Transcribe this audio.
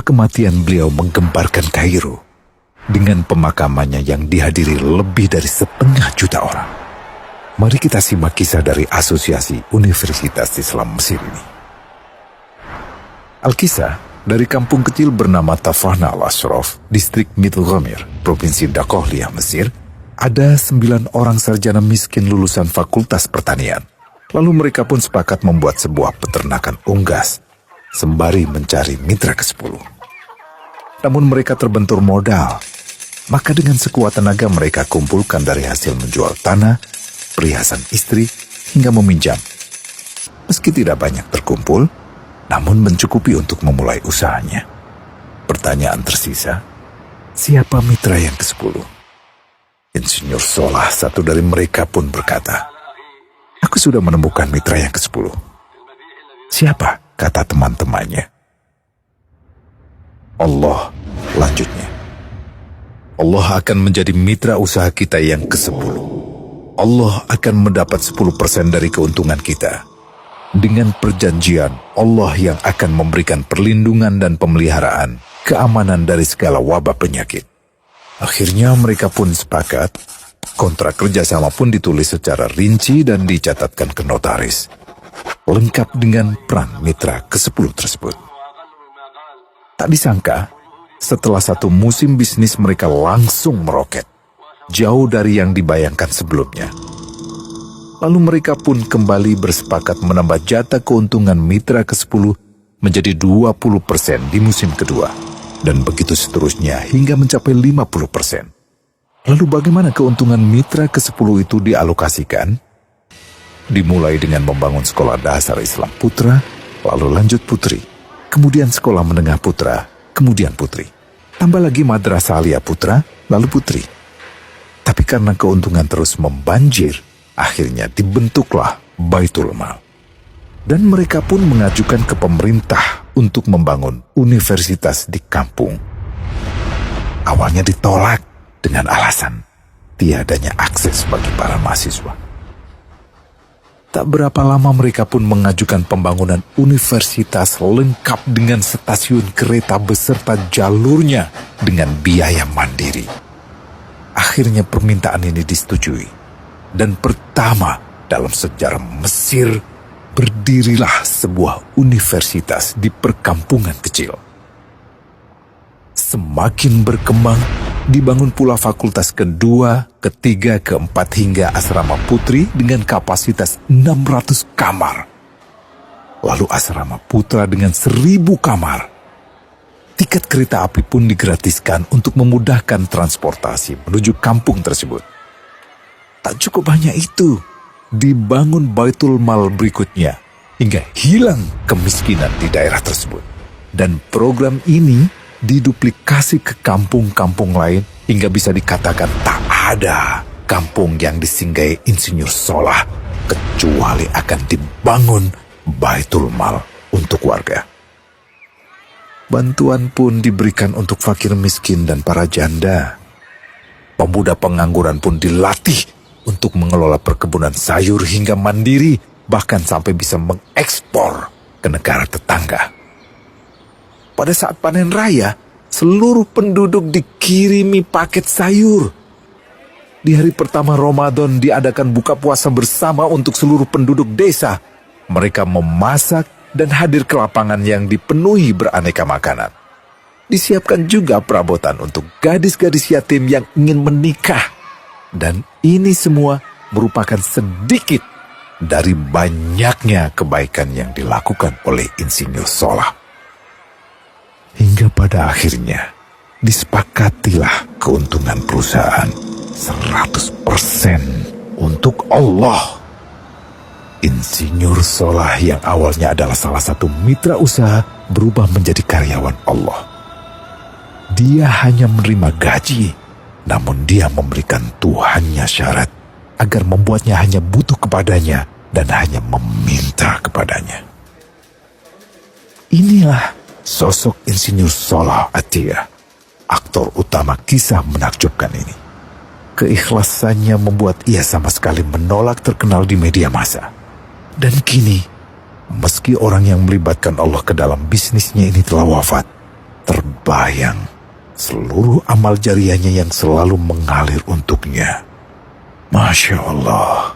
kematian beliau menggemparkan Kairo dengan pemakamannya yang dihadiri lebih dari 500.000 orang. Mari kita simak kisah dari Asosiasi Universitas Islam Mesir ini. Al-Kisah dari kampung kecil bernama Tafahna al-Ashraf, distrik Middle Ghamir, provinsi Dakohliyah, Mesir, ada 9 orang sarjana miskin lulusan Fakultas Pertanian. Lalu mereka pun sepakat membuat sebuah peternakan unggas, sembari mencari mitra ke-10. Namun mereka terbentur modal, maka dengan sekuat tenaga mereka kumpulkan dari hasil menjual tanah, perhiasan istri, hingga meminjam. Meski tidak banyak terkumpul, namun mencukupi untuk memulai usahanya. Pertanyaan tersisa, siapa mitra yang ke-10? Insinyur Solah, satu dari mereka, pun berkata, "Aku sudah menemukan mitra yang ke-10. Siapa?" kata teman-temannya. "Allah," lanjutnya. "Allah akan menjadi mitra usaha kita yang ke-10. Allah akan mendapat 10% dari keuntungan kita. Dengan perjanjian, Allah yang akan memberikan perlindungan dan pemeliharaan, keamanan dari segala wabah penyakit." Akhirnya mereka pun sepakat. Kontrak kerjasama pun ditulis secara rinci dan dicatatkan ke notaris, lengkap dengan peran mitra ke-10 tersebut. Tak disangka, setelah 1 musim bisnis mereka langsung meroket, jauh dari yang dibayangkan sebelumnya. Lalu mereka pun kembali bersepakat menambah jatah keuntungan mitra ke-10 menjadi 20% di musim kedua, dan begitu seterusnya hingga mencapai 50%. Lalu bagaimana keuntungan mitra ke-10 itu dialokasikan? Dimulai dengan membangun sekolah dasar Islam putra, lalu lanjut putri, kemudian sekolah menengah putra, kemudian putri. Tambah lagi madrasah aliyah putra, lalu putri. Tapi karena keuntungan terus membanjir, akhirnya dibentuklah Baitul Mal. Dan mereka pun mengajukan ke pemerintah untuk membangun universitas di kampung. Awalnya ditolak dengan alasan tiadanya akses bagi para mahasiswa. Tak berapa lama mereka pun mengajukan pembangunan universitas lengkap dengan stasiun kereta beserta jalurnya dengan biaya mandiri. Akhirnya permintaan ini disetujui. Dan pertama dalam sejarah Mesir, berdirilah sebuah universitas di perkampungan kecil. Semakin berkembang, dibangun pula fakultas kedua, ketiga, keempat hingga asrama putri dengan kapasitas 600 kamar. Lalu asrama putra dengan 1.000 kamar. Tiket kereta api pun digratiskan untuk memudahkan transportasi menuju kampung tersebut. Tak cukup hanya itu, dibangun Baitul Mal berikutnya hingga hilang kemiskinan di daerah tersebut. Dan program ini diduplikasi ke kampung-kampung lain hingga bisa dikatakan tak ada kampung yang disinggahi Insinyur Solah kecuali akan dibangun Baitul Mal untuk warga. Bantuan pun diberikan untuk fakir miskin dan para janda. Pemuda pengangguran pun dilatih untuk mengelola perkebunan sayur hingga mandiri, bahkan sampai bisa mengekspor ke negara tetangga. Pada saat panen raya, seluruh penduduk dikirimi paket sayur. Di hari pertama Ramadan diadakan buka puasa bersama untuk seluruh penduduk desa. Mereka memasak dan hadir ke lapangan yang dipenuhi beraneka makanan. Disiapkan juga perabotan untuk gadis-gadis yatim yang ingin menikah. Dan ini semua merupakan sedikit dari banyaknya kebaikan yang dilakukan oleh Insinyur Solah. Hingga pada akhirnya disepakatilah keuntungan perusahaan 100% untuk Allah. Insinyur Solah yang awalnya adalah salah satu mitra usaha berubah menjadi karyawan Allah. Dia hanya menerima gaji, namun dia memberikan Tuhannya syarat agar membuatnya hanya butuh kepadanya dan hanya meminta kepadanya. Inilah sosok Insinyur Solah Atiyah, aktor utama kisah menakjubkan ini. Keikhlasannya membuat ia sama sekali menolak terkenal di media massa. Dan kini, meski orang yang melibatkan Allah ke dalam bisnisnya ini telah wafat, terbayang seluruh amal jariahnya yang selalu mengalir untuknya. Masya Allah.